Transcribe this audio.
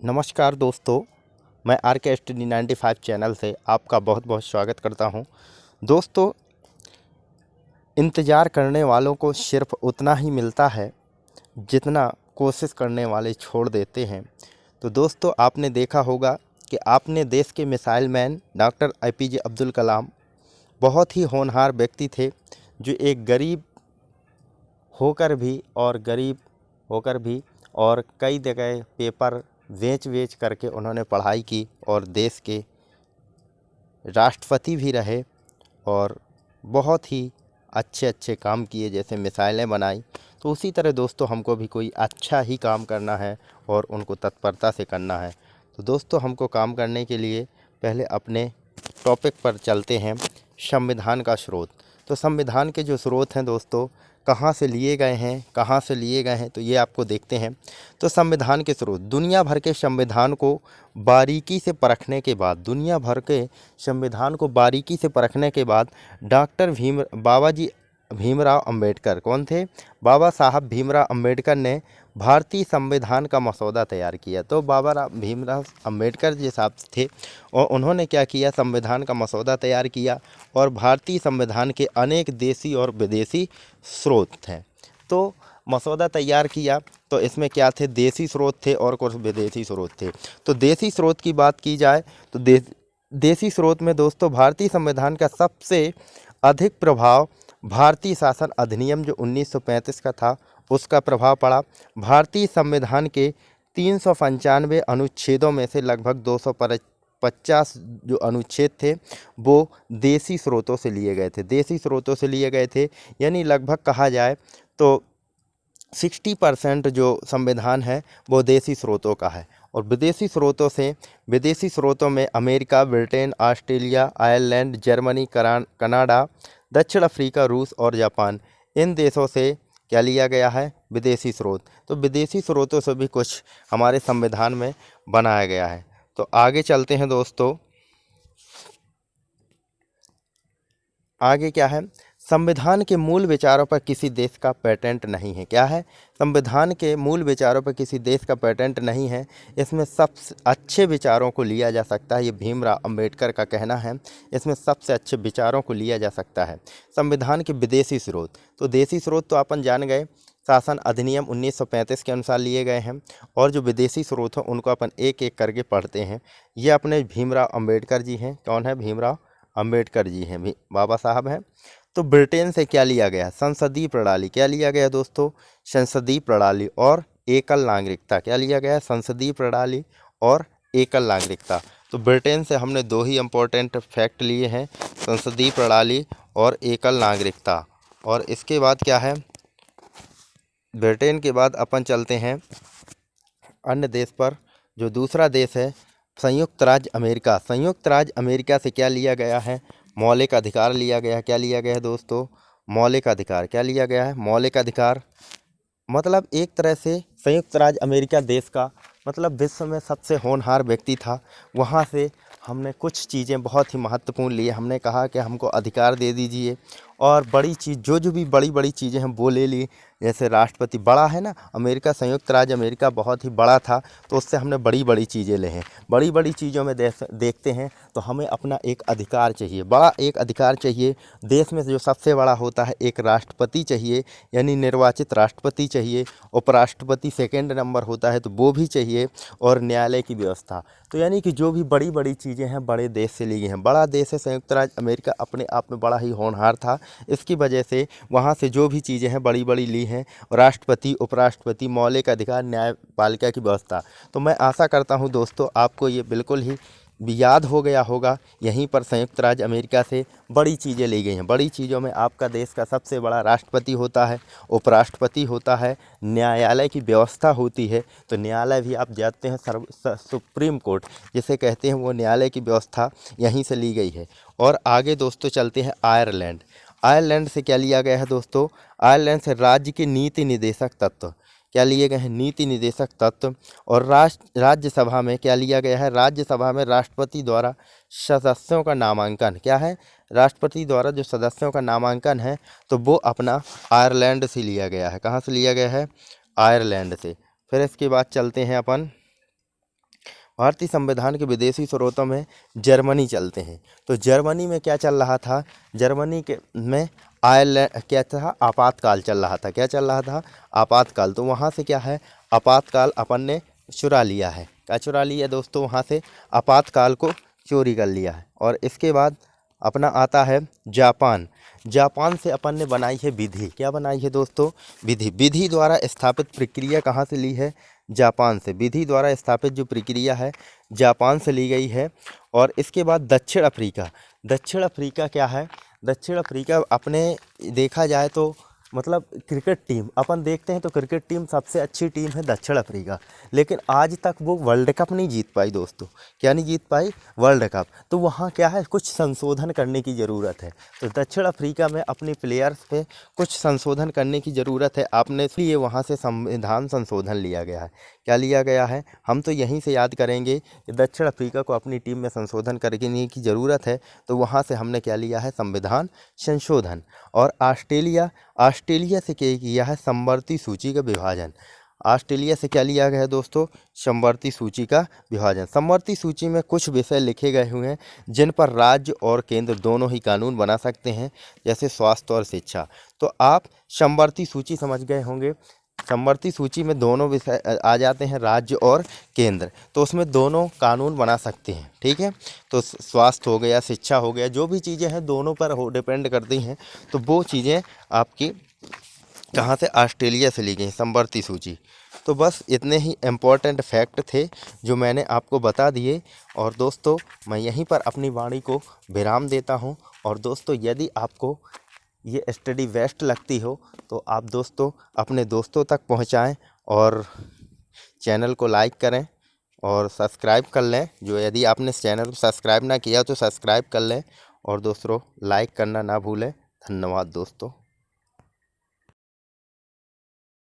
नमस्कार दोस्तों, मैं आर के स्टडी 95 चैनल से आपका बहुत बहुत स्वागत करता हूं। दोस्तों, इंतज़ार करने वालों को सिर्फ उतना ही मिलता है जितना कोशिश करने वाले छोड़ देते हैं। तो दोस्तों, आपने देखा होगा कि आपने देश के missile man doctor APJ Abdul Kalam बहुत ही होनहार व्यक्ति थे, जो एक गरीब होकर भी और कई जगह पेपर बेच करके उन्होंने पढ़ाई की और देश के राष्ट्रपति भी रहे और बहुत ही अच्छे अच्छे काम किए, जैसे मिसाइलें बनाई। तो उसी तरह दोस्तों, हमको भी कोई अच्छा ही काम करना है और उनको तत्परता से करना है। तो दोस्तों, हमको काम करने के लिए पहले अपने टॉपिक पर चलते हैं, संविधान का स्रोत। तो संविधान के जो स्रोत हैं दोस्तों, कहाँ से लिए गए हैं, तो ये आपको देखते हैं। तो संविधान के स्रोत, दुनिया भर के संविधान को बारीकी से परखने के बाद बाबा जी भीमराव अंबेडकर कौन थे? बाबा साहब भीमराव अंबेडकर ने भारतीय संविधान का मसौदा तैयार किया। तो भीमराव अंबेडकर जी साहब थे और उन्होंने क्या किया, संविधान का मसौदा तैयार किया। और भारतीय संविधान के अनेक देशी और विदेशी स्रोत हैं। तो मसौदा तैयार किया, तो इसमें क्या थे, देशी स्रोत थे और कुछ विदेशी स्रोत थे। तो देशी स्रोत की बात की जाए तो देशी स्रोत में दोस्तों, भारतीय संविधान का सबसे अधिक प्रभाव भारतीय शासन अधिनियम जो 1935 का था, उसका प्रभाव पड़ा। भारतीय संविधान के 395 अनुच्छेदों में से लगभग 250 जो अनुच्छेद थे वो देशी स्रोतों से लिए गए थे। यानी लगभग कहा जाए तो 60% जो संविधान है वो देशी स्रोतों का है। और विदेशी स्रोतों में America, Britain, Australia, Ireland, Germany, Canada, दक्षिण अफ्रीका, रूस और जापान, इन देशों से क्या लिया गया है, विदेशी स्रोत। तो विदेशी स्रोतों से भी कुछ हमारे संविधान में बनाया गया है। तो आगे चलते हैं दोस्तों, आगे क्या है, संविधान के मूल विचारों पर किसी देश का पेटेंट नहीं है। क्या है, संविधान के मूल विचारों पर किसी देश का पेटेंट नहीं है। इसमें सबसे अच्छे विचारों को लिया जा सकता है, ये भीमराव अंबेडकर का कहना है। इसमें सबसे अच्छे विचारों को लिया जा सकता है। संविधान के विदेशी स्रोत, तो देशी स्रोत तो अपन जान गए, शासन अधिनियम 1935 के अनुसार लिए गए हैं। और जो विदेशी स्रोत हैं उनको अपन एक एक करके पढ़ते हैं। ये अपने भीमराव अंबेडकर जी हैं। कौन है? भीमराव अंबेडकर जी हैं, बाबा साहब हैं। तो ब्रिटेन से क्या लिया गया? संसदीय प्रणाली। क्या लिया गया दोस्तों? संसदीय प्रणाली और एकल नागरिकता। क्या लिया गया? संसदीय प्रणाली और एकल नागरिकता। तो ब्रिटेन से हमने दो ही इम्पोर्टेंट फैक्ट लिए हैं, संसदीय प्रणाली और एकल नागरिकता। और इसके बाद क्या है, ब्रिटेन के बाद अपन चलते हैं अन्य देश पर। जो दूसरा देश है संयुक्त राज्य अमेरिका। संयुक्त राज्य अमेरिका से क्या लिया गया है? मौलिक अधिकार लिया गया है। क्या लिया गया है दोस्तों? मौलिक अधिकार। क्या लिया गया है? मौलिक अधिकार। मतलब एक तरह से संयुक्त राज्य अमेरिका देश का मतलब विश्व में सबसे होनहार व्यक्ति था। वहाँ से हमने कुछ चीज़ें बहुत ही महत्वपूर्ण ली। हमने कहा कि हमको अधिकार दे दीजिए, और बड़ी चीज़ जो भी बड़ी बड़ी चीज़ें हैं वो ले ली। जैसे राष्ट्रपति बड़ा है ना, अमेरिका, संयुक्त राज्य अमेरिका बहुत ही बड़ा था, तो उससे हमने बड़ी बड़ी चीज़ें ले हैं। बड़ी बड़ी चीज़ों में देखते हैं तो हमें अपना एक अधिकार चाहिए, बड़ा एक अधिकार चाहिए। देश में जो सबसे बड़ा होता है, एक राष्ट्रपति चाहिए, यानी निर्वाचित राष्ट्रपति चाहिए। उपराष्ट्रपति सेकंड नंबर होता है तो वो भी चाहिए। और न्यायालय की व्यवस्था। तो यानी कि जो भी बड़ी बड़ी चीज़ें हैं बड़े देश से ली गई हैं। बड़ा देश है संयुक्त राज्य अमेरिका, अपने आप में बड़ा ही होनहार था। इसकी वजह से वहाँ से जो भी चीज़ें हैं बड़ी बड़ी ली हैं, राष्ट्रपति, उपराष्ट्रपति, मौलिक अधिकार, न्यायपालिका की व्यवस्था। तो मैं आशा करता हूँ दोस्तों, आपको ये बिल्कुल ही याद हो गया होगा। यहीं पर संयुक्त राज्य अमेरिका से बड़ी चीज़ें ली गई हैं। बड़ी चीज़ों में आपका देश का सबसे बड़ा राष्ट्रपति होता है, उपराष्ट्रपति होता है, न्यायालय की व्यवस्था होती है। तो न्यायालय भी आप जानते हैं, सुप्रीम कोर्ट जिसे कहते हैं, वो न्यायालय की व्यवस्था यहीं से ली गई है। और आगे दोस्तों चलते हैं आयरलैंड। आयरलैंड से क्या लिया गया है दोस्तों? आयरलैंड से राज्य के नीति निदेशक तत्व। क्या लिए गए हैं? नीति निदेशक तत्व। और राज्यसभा में क्या लिया गया है? राज्यसभा में राष्ट्रपति द्वारा सदस्यों का नामांकन। क्या है? राष्ट्रपति द्वारा जो सदस्यों का नामांकन है, तो वो अपना आयरलैंड से लिया गया है। कहाँ से लिया गया है? आयरलैंड से। फिर इसके बाद चलते हैं अपन भारतीय संविधान के विदेशी स्रोतों में जर्मनी चलते हैं। तो जर्मनी में क्या चल रहा था, जर्मनी के में आयरलैंड क्या था, आपातकाल चल रहा था। क्या चल रहा था, आपातकाल। तो वहाँ से क्या है, आपातकाल अपन ने चुरा लिया है। क्या चुरा लिया दोस्तों, वहाँ से आपातकाल को चोरी कर लिया है। और इसके बाद अपना आता है जापान। जापान से अपन ने बनाई है विधि। क्या बनाई है दोस्तों, विधि। विधि द्वारा स्थापित प्रक्रिया कहाँ से ली है, जापान से। विधि द्वारा स्थापित जो प्रक्रिया है जापान से ली गई है। और इसके बाद दक्षिण अफ्रीका। दक्षिण अफ्रीका क्या है, दक्षिण अफ्रीका अपने देखा जाए तो मतलब क्रिकेट टीम अपन देखते हैं तो क्रिकेट टीम सबसे अच्छी टीम है दक्षिण अफ्रीका, लेकिन आज तक वो वर्ल्ड कप नहीं जीत पाई दोस्तों। क्या नहीं जीत पाई, वर्ल्ड कप। तो वहाँ क्या है, कुछ संशोधन करने की ज़रूरत है। तो दक्षिण अफ्रीका में अपनी प्लेयर्स पे कुछ संशोधन करने की ज़रूरत है। आपने इसलिए वहाँ से संविधान संशोधन लिया गया है। क्या लिया गया है, हम तो यहीं से याद करेंगे कि दक्षिण अफ्रीका को अपनी टीम में संशोधन करने की ज़रूरत है। तो वहाँ से हमने क्या लिया है, संविधान संशोधन। और ऑस्ट्रेलिया, ऑस्ट्रेलिया से क्या किया है, समवर्ती सूची का विभाजन। ऑस्ट्रेलिया से क्या लिया गया है दोस्तों, समवर्ती सूची का विभाजन। समवर्ती सूची में कुछ विषय लिखे गए हुए हैं जिन पर राज्य और केंद्र दोनों ही कानून बना सकते हैं, जैसे स्वास्थ्य और शिक्षा। तो आप समवर्ती सूची समझ गए होंगे। समवर्ती सूची में दोनों विषय आ जाते हैं, राज्य और केंद्र। तो उसमें दोनों कानून बना सकते हैं, ठीक है। तो स्वास्थ्य हो गया, शिक्षा हो गया, जो भी चीज़ें हैं दोनों पर हो डिपेंड करती हैं। तो वो चीज़ें आपकी कहाँ से, ऑस्ट्रेलिया से ली गई समवर्ती सूची। तो बस इतने ही इम्पोर्टेंट फैक्ट थे जो मैंने आपको बता दिए। और दोस्तों मैं यहीं पर अपनी वाणी को विराम देता हूँ। और दोस्तों यदि आपको ये स्टडी बेस्ट लगती हो तो आप दोस्तों अपने दोस्तों तक पहुंचाएं और चैनल को लाइक करें और सब्सक्राइब कर लें। जो यदि आपने चैनल को सब्सक्राइब ना किया तो सब्सक्राइब कर लें और दोस्तों लाइक करना ना भूलें। धन्यवाद दोस्तों।